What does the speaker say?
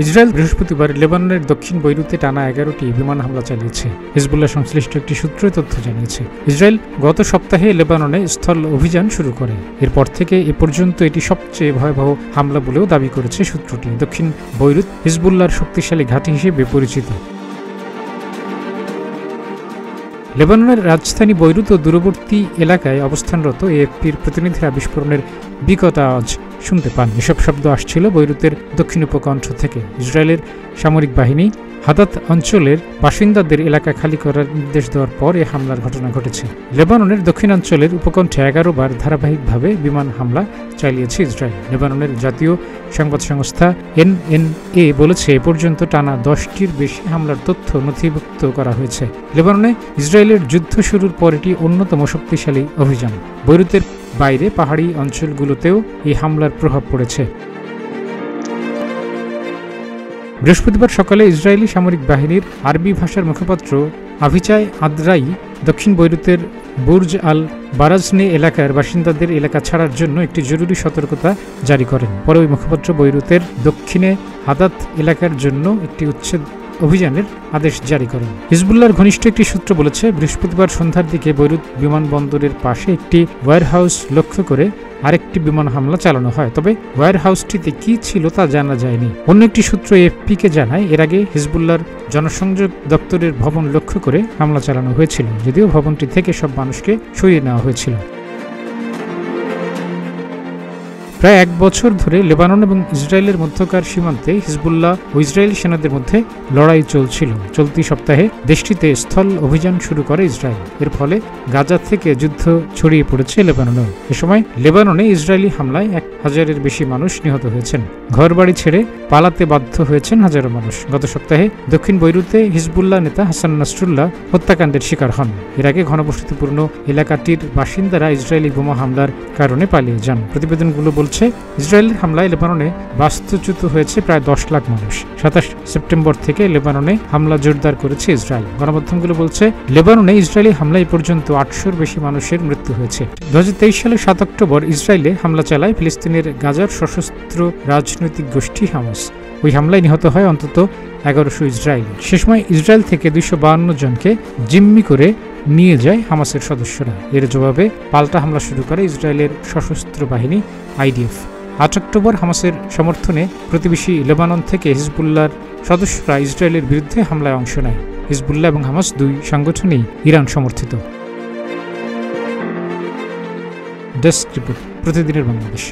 Israel বৃহস্পতিবার লেবাননের দক্ষিণ বৈরুতে টানা 11টি বিমান হামলা চালিয়েছে। হিজবুল্লাহ সংশ্লিষ্ট একটি সূত্র তথ্য জানিয়েছে। ইসরায়েল গত সপ্তাহে লেবাননে স্থল অভিযান শুরু করে। এরপর থেকে এ পর্যন্ত এটি সবচেয়ে ভয়াবহ হামলা বলেও দাবি করেছে সূত্রটি। দক্ষিণ বৈরুত হিজবুল্লাহর শক্তিশালী ঘাঁটি হিসেবে পরিচিত। লেবাননের রাজধানী বৈরুত ও দূরবর্তী এলাকায় অবস্থানরত এএফপির প্রতিনিধিরা বিস্ফোরণের বিকট আওয়াজ শুনতে পান। এসব শব্দ আসছিল বৈরুতের দক্ষিণ উপকণ্ঠ থেকে। ইসরায়েলের সামরিক বাহিনী হাদাত অঞ্চলের বাসিন্দাদের এলাকা খালি করার নির্দেশ দেওয়ার পর এ হামলার ঘটনা ঘটেছে। লেবাননের দক্ষিণাঞ্চলের উপকণ্ঠে 11 বার ধারাবাহিকভাবে বিমান হামলা চালিয়েছে ইসরায়েল। লেবাননের জাতীয় সংবাদ সংস্থা এনএনএ বলেছে এ পর্যন্ত টানা 10টির বেশি হামলার তথ্য নথিভুক্ত করা হয়েছে। লেবাননে ইসরায়েলের যুদ্ধ শুরুর পর এটি অন্যতম শক্তিশালী অভিযান। বৈরুতের বাইরে পাহাড়ি অঞ্চলগুলোতেও এই হামলার প্রভাব পড়েছে। বৃহস্পতিবার সকালে ইসরায়েলি সামরিক বাহিনীর আরবি ভাষার মুখপাত্র আভিচাই আদ্রাই দক্ষিণ বৈরুতের বুর্জ আল বারাজনে এলাকার বাসিন্দাদের এলাকা ছাড়ার জন্য একটি জরুরি সতর্কতা জারি করেন। পরে ওই মুখপাত্র বৈরুতের দক্ষিণে হাদাত এলাকার জন্য একটি উচ্ছেদ অভিযানের আদেশ জারি করেন। হিজবুল্লাহর ঘনিষ্ঠ একটি সূত্র বলেছে, বৃহস্পতিবার সন্ধ্যার দিকে বৈরুত বিমানবন্দরের পাশে একটি ওয়্যারহাউস লক্ষ্য করে আরেকটি বিমান হামলা চালানো হয়। তবে ওয়্যারহাউসটিতে কি ছিল তা জানা যায়নি। অন্য একটি সূত্র এএফপিকে জানায়, এর আগে হিজবুল্লাহর জনসংযোগ দপ্তরের ভবন লক্ষ্য করে হামলা চালানো হয়েছিল, যদিও ভবনটি থেকে সব মানুষকে সরিয়ে নেওয়া হয়েছিল। প্রায় 1 বছর ধরে লেবানন এবং ইসরায়েলের মধ্যকার সীমান্তে হিজবুল্লাহ ও ইসরায়েলি সেনাদের মধ্যে লড়াই চলছিল। চলতি সপ্তাহে দেশটিতে স্থল অভিযান শুরু করে ইসরায়েল। এর ফলে গাজা থেকে যুদ্ধ ছড়িয়ে পড়েছে লেবাননেও। এ সময় লেবাননে ইসরায়েলি হামলায় 1000-এর বেশি মানুষ নিহত হয়েছেন। ঘরবাড়ি ছেড়ে পালাতে বাধ্য হয়েছেন হাজারো মানুষ। গত সপ্তাহে দক্ষিণ বৈরুতে হিজবুল্লাহ নেতা হাসান নাসরুল্লাহ হত্যাকাণ্ডের শিকার হন। এর আগে ঘনবসতিপূর্ণ এলাকাটির বাসিন্দারা ইসরায়েলি বোমা হামলার কারণে পালিয়ে যান। প্রতিবেদনগুলো বলছে, ইসরায়েলের হামলায় লেবাননে বাস্তুচ্যুত হয়েছে প্রায় 10 লাখ মানুষ। 27 সেপ্টেম্বর থেকে লেবাননে হামলা জোরদার করেছে ইসরায়েল। গণমাধ্যমগুলো বলছে, লেবাননে ইসরায়েলি হামলায় পর্যন্ত 800-এর বেশি মানুষের মৃত্যু হয়েছে। 2023 সালের 7 অক্টোবর ইসরায়েলে হামলা চালায় ফিলিস্তিনের গাজার সশস্ত্র রাজনৈতিক গোষ্ঠী হামাস। ওই হামলায় নিহত হয় অন্তত 1100 ইসরায়েলি। সে সময় ইসরায়েল থেকে 252 জনকে জিম্মি করে নিয়ে যায় হামাসের সদস্যরা। এর জবাবে পাল্টা হামলা শুরু করে ইসরায়েলের সশস্ত্র বাহিনী আইডিএফ। 8 অক্টোবর হামাসের সমর্থনে প্রতিবেশী লেবানন থেকে হিজবুল্লাহর সদস্যরা ইসরায়েলের বিরুদ্ধে হামলায় অংশ নেয়। হিজবুল্লাহ এবং হামাস দুই সংগঠনই ইরান সমর্থিত। ডেস্ক রিপোর্ট, প্রতিদিনের বাংলাদেশ।